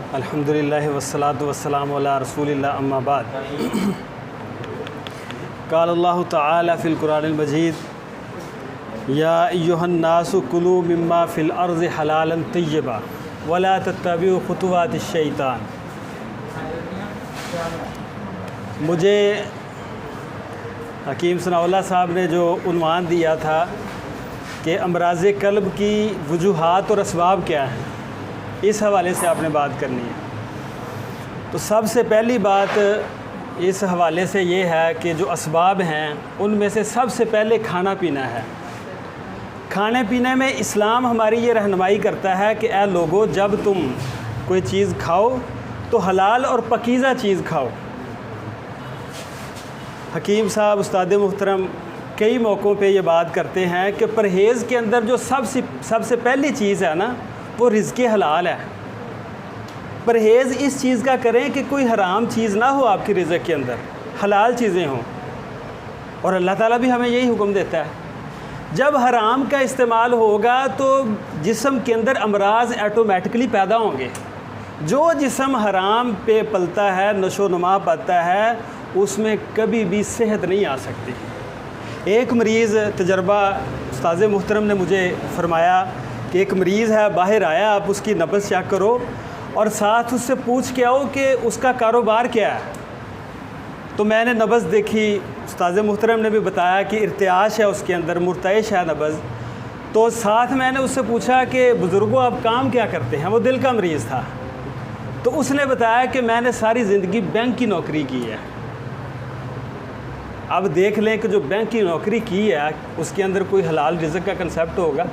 अल्हम्दुलिल्लाह वस्सलातु वस्सलामु अला रसूलिल्लाह अम्मा बाद। क़ाल अल्लाहु तआला फ़िल क़ुरानिल मजीद या अय्युहन नासु कुलू मिम्मा फ़िल अर्ज़ि हलालन तय्यबा वला तत्तबिउ खुतुवातिश शैतान। मुझे हकीम सनाउल्लाह साहब ने जो उन्वान दिया था कि अमराज़ क़ल्ब की वजूहात और असबाब क्या हैं, इस हवाले से आपने बात करनी है। तो सबसे पहली बात इस हवाले से ये है कि जो असबाब हैं उनमें से सबसे पहले खाना पीना है। खाने पीने में इस्लाम हमारी ये रहनुमाई करता है कि ऐ लोगो, जब तुम कोई चीज़ खाओ तो हलाल और पकीज़ा चीज़ खाओ। हकीम साहब उस्ताद मुहतरम कई मौक़ों पे ये बात करते हैं कि परहेज़ के अंदर जो सबसे पहली चीज़ है ना, वो रिज़्क़ हलाल है। परहेज़ इस चीज़ का करें कि कोई हराम चीज़ ना हो आपकी रिज़्क़ के अंदर, हलाल चीज़ें हों। और अल्लाह ताला भी हमें यही हुक्म देता है। जब हराम का इस्तेमाल होगा तो जिस्म के अंदर अमराज ऑटोमेटिकली पैदा होंगे। जो जिस्म हराम पे पलता है, नशो नुमा पाता है, उसमें कभी भी सेहत नहीं आ सकती। एक मरीज़ तजर्बा उस्ताद मुहतरम ने मुझे फ़रमाया कि एक मरीज़ है, बाहर आया, आप उसकी नब्ज़ चेक करो और साथ उससे पूछ के आओ कि उसका कारोबार क्या है। तो मैंने नब्ज़ देखी, उस्ताद मुहतरम ने भी बताया कि इर्तियाश है उसके अंदर, मुर्तइश है नब्ज़। तो साथ मैंने उससे पूछा कि बुज़ुर्गों आप काम क्या करते हैं? वो दिल का मरीज़ था। तो उसने बताया कि मैंने सारी ज़िंदगी बैंक की नौकरी की है। अब देख लें कि जो बैंक की नौकरी की है उसके अंदर कोई हलाल रिज़्क़ का कंसेप्ट होगा।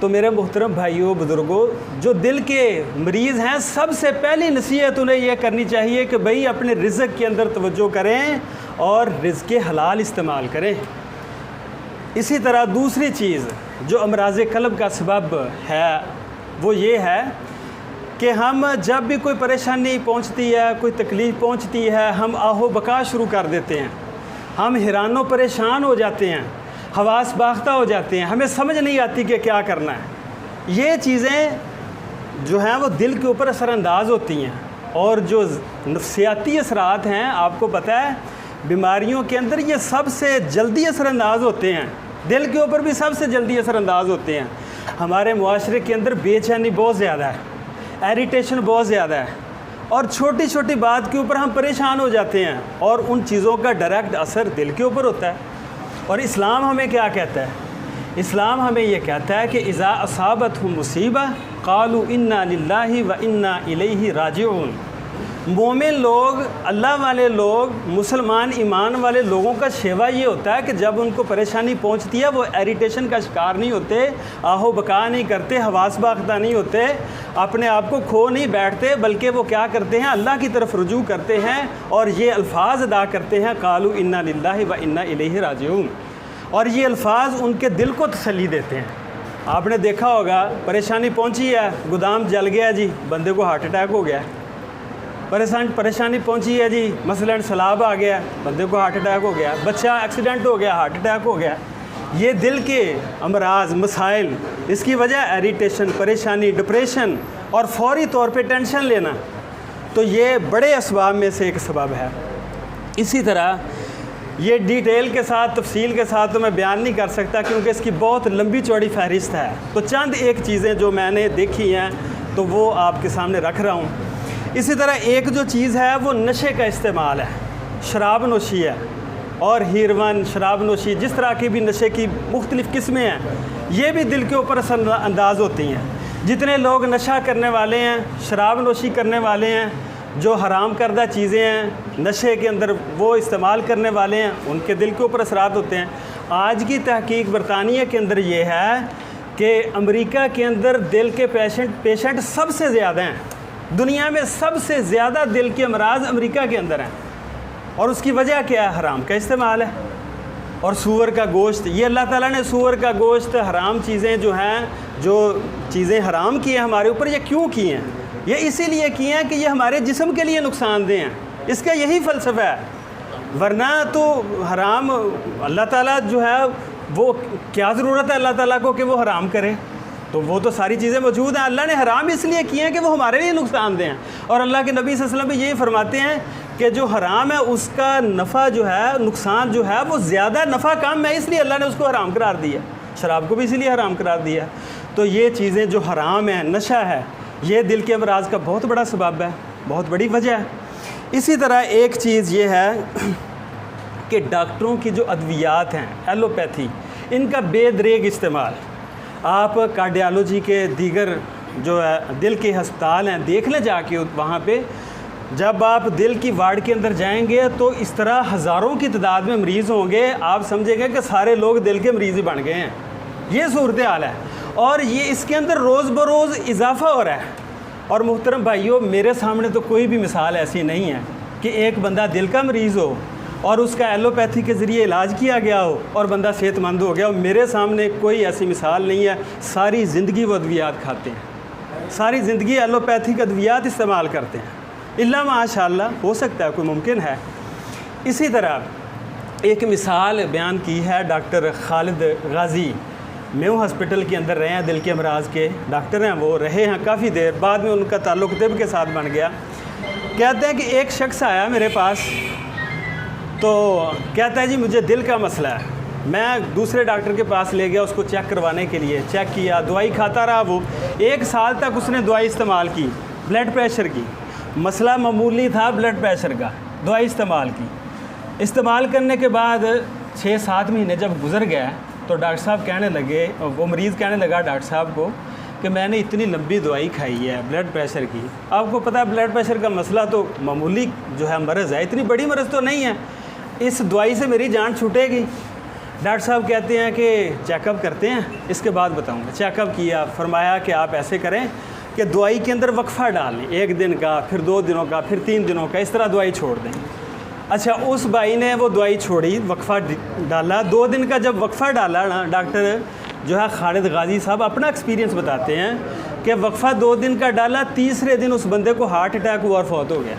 तो मेरे मुहतरम भाइयों बुज़ुर्गों, जो दिल के मरीज़ हैं, सबसे पहली नसीहत उन्हें यह करनी चाहिए कि भाई अपने रिज़्क़ के अंदर तवज्जो करें और रिज़्क़ हलाल इस्तेमाल करें। इसी तरह दूसरी चीज़ जो अमराज़ क़ल्ब का सबब है वो ये है कि हम जब भी कोई परेशानी पहुंचती है, कोई तकलीफ़ पहुंचती है, हम आहो बका शुरू कर देते हैं। हम हैरानो परेशान हो जाते हैं, हवास बाख्ता हो जाते हैं, हमें समझ नहीं आती कि क्या करना है। ये चीज़ें जो हैं वो दिल के ऊपर असरानंदाज होती हैं। और जो नफ्सियाती असरात हैं, आपको पता है बीमारियों के अंदर ये सबसे जल्दी असरानंदाज होते हैं, दिल के ऊपर भी सबसे जल्दी असरानंदाज होते हैं। हमारे मुआशरे के अंदर बेचैनी बहुत ज़्यादा है, इरिटेशन बहुत ज़्यादा है, और छोटी छोटी बात के ऊपर हम परेशान हो जाते हैं और उन चीज़ों का डायरेक्ट असर दिल के ऊपर होता है। और इस्लाम हमें क्या कहता है? इस्लाम हमें यह कहता है कि इज़ा असाबतहुम मुसीबा क़ालू इन्ना लिल्लाहि व इन्ना इलैहि राजिऊन। मोमिन लोग, अल्लाह वाले लोग, मुसलमान ईमान वाले लोगों का शेवा ये होता है कि जब उनको परेशानी पहुंचती है वो इरिटेशन का शिकार नहीं होते, आहो बका नहीं करते, हवास बाख्ता नहीं होते, अपने आप को खो नहीं बैठते, बल्कि वो क्या करते हैं, अल्लाह की तरफ रुजू करते हैं और ये अल्फाज अदा करते हैं क़ालू इन्ना लिल्लाहि व इन्ना इलैहि राजिऊन। और ये अल्फाज उनके दिल को तसल्ली देते हैं। आपने देखा होगा, परेशानी पहुँची है, गोदाम जल गया जी, बंदे को हार्ट अटैक हो गया। परेशानी पहुंची है जी, मसलन सैलाब आ गया, बंदे को हार्ट अटैक हो गया, बच्चा एक्सीडेंट हो गया, हार्ट अटैक हो गया। ये दिल के अमराज, मसाइल, इसकी वजह इरिटेशन, परेशानी, डिप्रेशन और फौरी तौर पे टेंशन लेना। तो ये बड़े असबाब में से एक सबब है। इसी तरह ये डिटेल के साथ, तफसील के साथ तो मैं बयान नहीं कर सकता क्योंकि इसकी बहुत लंबी चौड़ी फहरिस्त है। तो चंद एक चीज़ें जो मैंने देखी हैं तो वो आपके सामने रख रहा हूँ। इसी तरह एक जो चीज़ है वो नशे का इस्तेमाल है, शराब नोशी है। और हीरोइन, शराब नोशी, जिस तरह की भी नशे की मुख्तलिफ़ किस्में हैं, ये भी दिल के ऊपर असरानंदाज होती हैं। जितने लोग नशा करने वाले हैं, शराब नोशी करने वाले हैं, जो हराम करदा चीज़ें हैं नशे के अंदर वो इस्तेमाल करने वाले हैं, उनके दिल के ऊपर असरात होते हैं। आज की तहकीक बरतानिया के अंदर ये है कि अमेरिका के अंदर दिल के पेशेंट सबसे ज़्यादा हैं। दुनिया में सबसे ज़्यादा दिल के अमराज अमेरिका के अंदर हैं। और उसकी वजह क्या है? हराम का इस्तेमाल है। और सूअर का गोश्त, ये अल्लाह ताला ने सूअर का गोश्त, हराम चीज़ें जो हैं, जो चीज़ें हराम की हैं हमारे ऊपर, ये क्यों की हैं? ये इसीलिए किए हैं कि ये हमारे जिस्म के लिए नुकसानदेह हैं। इसका यही फ़लसफ़ा है। वरना तो हराम अल्लाह ताला जो है वो क्या ज़रूरत है अल्लाह ताला को कि वो हराम करे? तो वो तो सारी चीज़ें मौजूद हैं, अल्लाह ने हराम इसलिए किए हैं कि वो हमारे लिए नुकसानदेह हैं। और अल्लाह के नबी सल्लल्लाहु अलैहि वसल्लम भी यही फरमाते हैं कि जो हराम है उसका नफ़ा जो है, नुकसान जो है वो ज़्यादा, नफ़ा कम है, इसलिए अल्लाह ने उसको हराम करार दिया। शराब को भी इसीलिए हराम करार दिया। तो ये चीज़ें जो हराम हैं, नशा है, ये दिल के अमराज का बहुत बड़ा सबब है, बहुत बड़ी वजह है। इसी तरह एक चीज़ ये है कि डॉक्टरों की जो अद्वियात हैं, एलोपैथी, इनका बेदरेग इस्तेमाल, आप कार्डियोलॉजी के दीगर जो है दिल के हस्पताल हैं, देख लें जाके वहाँ पे। जब आप दिल की वार्ड के अंदर जाएंगे तो इस तरह हज़ारों की तादाद में मरीज़ होंगे, आप समझेंगे कि सारे लोग दिल के मरीज़ ही बन गए हैं। ये सूरत हाल है और ये इसके अंदर रोज़ बरोज़ इजाफ़ा हो रहा है। और मुहतरम भाइयों, मेरे सामने तो कोई भी मिसाल ऐसी नहीं है कि एक बंदा दिल का मरीज़ हो और उसका एलोपैथी के ज़रिए इलाज किया गया हो और बंदा सेहतमंद हो गया हो। मेरे सामने कोई ऐसी मिसाल नहीं है। सारी ज़िंदगी वो अद्वियात खाते हैं, सारी ज़िंदगी एलोपैथिक अद्वियात इस्तेमाल करते हैं। इल्ला माशाअल्लाह, हो सकता है, कोई मुमकिन है। इसी तरह एक मिसाल बयान की है doctor Khalid Ghazi, Mayo hospital के अंदर रहे हैं, दिल के अमराज के डॉक्टर हैं, वो रहे हैं काफ़ी देर, बाद में उनका ताल्लुक़ तिब के साथ बन गया। कहते हैं कि एक शख्स आया मेरे पास, तो कहता है जी मुझे दिल का मसला है। मैं दूसरे डॉक्टर के पास ले गया उसको चेक करवाने के लिए, चेक किया, दवाई खाता रहा। वो 1 साल तक उसने दवाई इस्तेमाल की, ब्लड प्रेशर की, मसला मामूली था ब्लड प्रेशर का, दवाई इस्तेमाल की। इस्तेमाल करने के बाद 6-7 महीने जब गुजर गया तो डॉक्टर साहब कहने लगे, वो मरीज़ कहने लगा डॉक्टर साहब को कि मैंने इतनी लंबी दवाई खाई है ब्लड प्रेशर की, आपको पता है ब्लड प्रेशर का मसला तो मामूली जो है मर्ज़ है, इतनी बड़ी मर्ज़ तो नहीं है, इस दवाई से मेरी जान छूटेगी। डॉक्टर साहब कहते हैं कि चेकअप करते हैं, इसके बाद बताऊंगा। चेकअप किया, फरमाया कि आप ऐसे करें कि दवाई के अंदर वक्फ़ा डाल लें, 1 दिन का, फिर 2 दिनों का, फिर 3 दिनों का, इस तरह दवाई छोड़ दें। अच्छा, उस भाई ने वो दवाई छोड़ी, वक्फ़ा डाला। 2 दिन का जब वक्फ़ा डाला ना, डॉक्टर जो है खालिद गाज़ी साहब अपना एक्सपीरियंस बताते हैं कि वक्फ़ा 2 दिन का डाला, तीसरे दिन उस बंदे को हार्ट अटैक हुआ और फौत हो गया।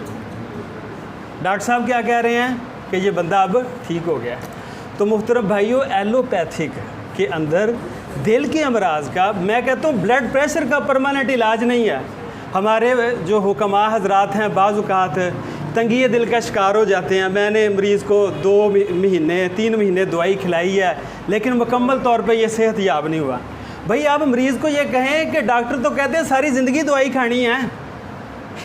डॉक्टर साहब क्या कह रहे हैं कि ये बंदा अब ठीक हो गया। तो मुहतरम भाइयों, एलोपैथिक के अंदर दिल के अमराज का, मैं कहता हूँ ब्लड प्रेशर का परमानेंट इलाज नहीं है। हमारे जो हुक्मा हजरात हैं बाज़ औक़ात तंगी दिल का शिकार हो जाते हैं। मैंने मरीज़ को 2 महीने 3 महीने दवाई खिलाई है लेकिन मुकम्मल तौर पे ये सेहत याब नहीं हुआ। भाई आप मरीज़ को ये कहें कि डॉक्टर तो कहते हैं सारी ज़िंदगी दवाई खानी है,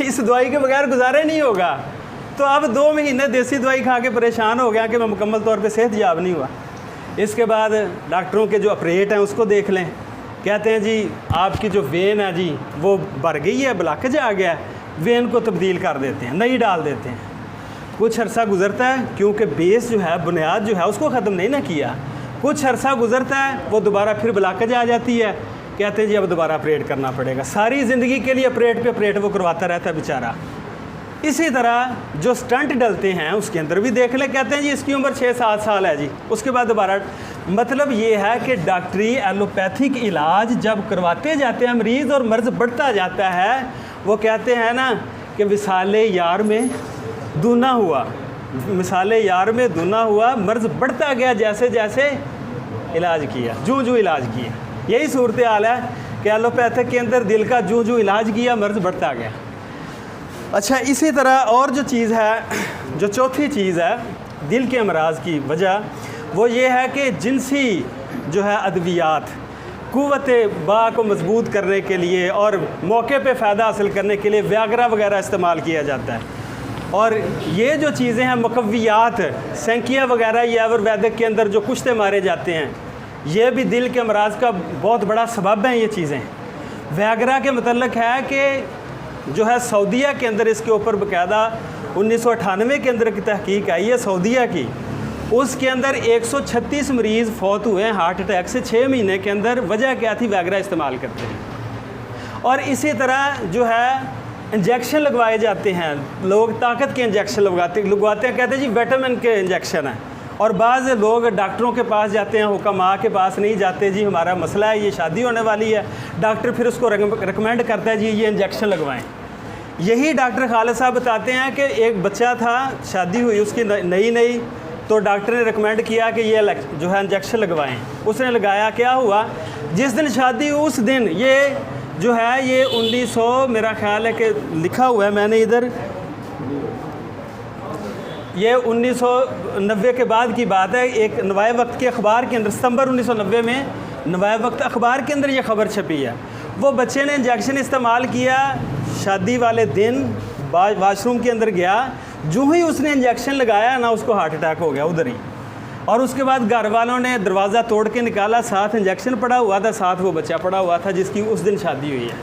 इस दवाई के बगैर गुजारा नहीं होगा। तो अब 2 महीने देसी दवाई खा के परेशान हो गया कि मैं मुकम्मल तौर पे सेहत याब नहीं हुआ। इसके बाद डॉक्टरों के जो ऑपरेट हैं उसको देख लें, कहते हैं जी आपकी जो वेन है जी वो भर गई है, ब्लॉकेज आ गया है, वेन को तब्दील कर देते हैं, नई डाल देते हैं। कुछ अरसा गुजरता है, क्योंकि बेस जो है, बुनियाद जो है उसको ख़त्म नहीं ना किया, कुछ अरसा गुजरता है, वो दोबारा फिर ब्लॉकेज आ जाती है, कहते हैं जी अब दोबारा ऑपरेट करना पड़ेगा। सारी ज़िंदगी के लिए ऑपरेट पे ऑपरेट वो करवाता रहता है बेचारा। इसी तरह जो स्टंट डलते हैं उसके अंदर भी देख ले, कहते हैं जी इसकी उम्र 6-7 साल है जी, उसके बाद दोबारा। मतलब ये है कि डॉक्टरी एलोपैथिक इलाज जब करवाते जाते हैं मरीज़ और मर्ज़ बढ़ता जाता है, वो कहते हैं ना कि मिसाले यार में दूना हुआ, मिसाले यार में दूना हुआ, मर्ज़ बढ़ता गया जैसे जैसे इलाज किया, जूँ जूँ इलाज किया। यही सूरत हाल है कि एलोपैथिक के अंदर दिल का जूँ जूँ इलाज किया, मर्ज़ बढ़ता गया। अच्छा, इसी तरह और जो चीज़ है, जो चौथी चीज़ है दिल के अमराज की वजह, वो ये है कि जिनसी जो है अद्वियात कुव्वत बा को मजबूत करने के लिए और मौके पे फ़ायदा हासिल करने के लिए व्यागरा वगैरह इस्तेमाल किया जाता है। और ये जो चीज़ें हैं मुकव्वियात, सेंकिया वगैरह, ये आयुर्वेदिक के अंदर जो कुश्ते मारे जाते हैं, ये भी दिल के अमराज का बहुत बड़ा सबब हैं ये चीज़ें। व्यागरा के मतलब है कि जो है सऊदीया के अंदर इसके ऊपर बाकायदा 1998 के अंदर की तहकीक आई है सऊदीया की, उसके अंदर 136 मरीज़ फौत हुए हैं हार्ट अटैक से 6 महीने के अंदर। वजह क्या थी? व्यागरा इस्तेमाल करते हैं। और इसी तरह जो है इंजेक्शन लगवाए जाते हैं, लोग ताकत के इंजेक्शन लगवाते हैं, कहते हैं जी विटामिन के इंजेक्शन हैं। और बाज़ लोग डॉक्टरों के पास जाते हैं, हुक्मा के पास नहीं जाते, जी हमारा मसला है, ये शादी होने वाली है, डॉक्टर फिर उसको रिकमेंड करता है जी ये इंजेक्शन लगवाएं। यही डॉक्टर खालिद साहब बताते हैं कि एक बच्चा था, शादी हुई उसकी नई, तो डॉक्टर ने रिकमेंड किया कि ये जो है इंजेक्शन लगवाएं। उसने लगाया, क्या हुआ, जिस दिन शादी उस दिन ये जो है ये 1900 मेरा ख्याल है कि लिखा हुआ है मैंने इधर, ये 1990 के बाद की बात है। एक नवाए वक्त के अखबार के अंदर सितंबर 1990 में नवाए वक्त अखबार के अंदर ये ख़बर छपी है। वो बच्चे ने इंजेक्शन इस्तेमाल किया शादी वाले दिन, वाशरूम के अंदर गया, जो ही उसने इंजेक्शन लगाया ना उसको हार्ट अटैक हो गया उधर ही। और उसके बाद घर वालों ने दरवाज़ा तोड़ के निकाला, साथ इंजेक्शन पड़ा हुआ था, साथ वो बच्चा पड़ा हुआ था जिसकी उस दिन शादी हुई है।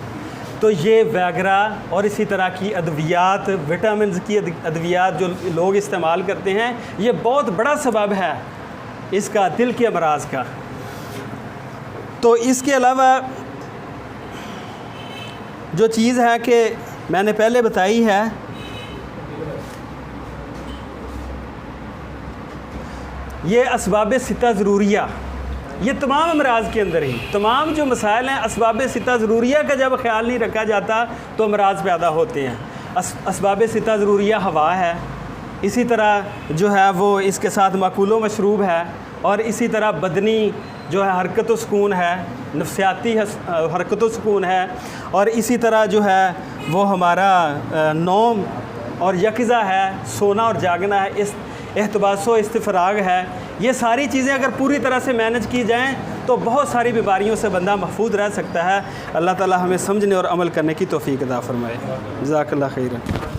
तो ये वैगरा और इसी तरह की अद्वियात, विटामिन की अद्वियात जो लोग इस्तेमाल करते हैं, ये बहुत बड़ा सबब है इसका, दिल के अमराज का। तो इसके अलावा जो चीज़ है कि मैंने पहले बताई है, ये असबाब सिता ज़रूरिया, ये तमाम अमराज के अंदर ही तमाम जो मसाइल हैं, असबाब सिता ज़रूरिया का जब ख्याल नहीं रखा जाता तो अमराज पैदा होते हैं। असबाब सिता ज़रूरिया हवा है, इसी तरह जो है वो इसके साथ माकूलो मशरूब है, और इसी तरह बदनी जो है हरकत व सुकून है, नफ्सियाती हरकत व सुकून है, और इसी तरह जो है वो हमारा नौम और यकज़ा है, सोना और जागना है, इस एहतबासो इस्तिफ़राग है। ये सारी चीज़ें अगर पूरी तरह से मैनेज की जाएँ तो बहुत सारी बीमारियों से बंदा महफूज रह सकता है। अल्लाह ताला हमें समझने और अमल करने की तौफ़ीक़ अता फ़रमाए। जज़ाकल्लाह खैरन।